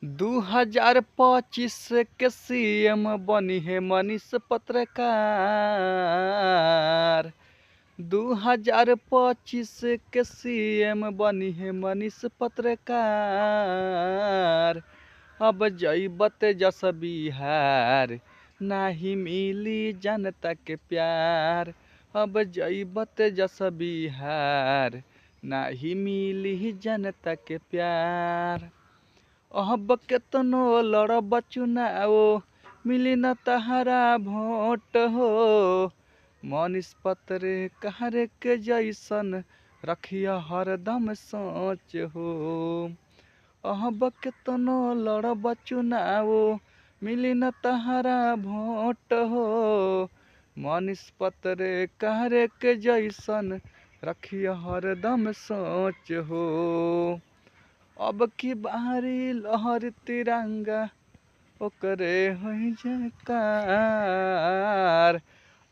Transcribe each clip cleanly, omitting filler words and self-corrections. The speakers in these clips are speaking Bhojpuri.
2025 के सीएम बनी है मनीष पत्रकार। 2025 के सीएम बनी है मनीष पत्रकार। अब जइबत जस बिहार, नाही मिली जनता के प्यार। अब जइबत जस बिहार, नाही मिली जनता के प्यार। अब केतनो लड़ब चुनाव, मिली न तहरा भोट हो। मनीष पत्रकार के जैसन रखिया हरदम सोच हो। अब केतनो लड़ब चुनाव, मिली न तहरा भोट हो। मनीष पत्रकार के जैसन रखिया हरदम सोच हो। अब की बारी लहर तिरंगा, ओकरे होई जयकार।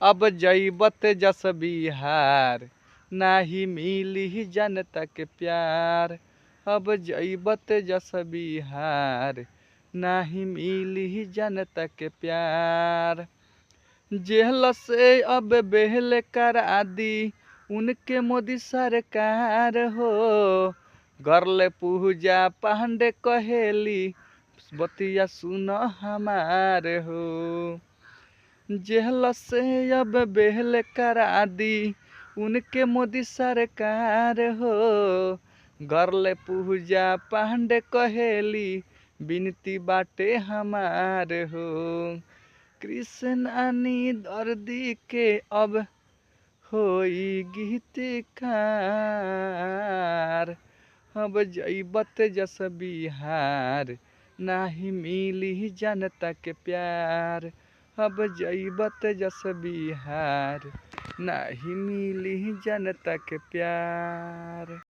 अब जइबत जस बिहार, नाही मिली जनता के प्यार। अब जइबत जस बिहार, नाही मिली जनता के प्यार। जेल से अब बेहल करा दी उनके मोदी सरकार हो। गरले पूजा पांडे कहेली, बतिया सुन हमार हो। जेल से अब बेहल करा दी उनके मोदी सरकार हो। गरले पूजा पांडे कहेली, बिनती बाटे हमार हो। कृष्णानी दर्दी के अब होई गीतकार। अब जइबत जस बिहार, नाही मिली जनता के प्यार। अब जइबत जस बिहार, नाही मिली जनता के प्यार।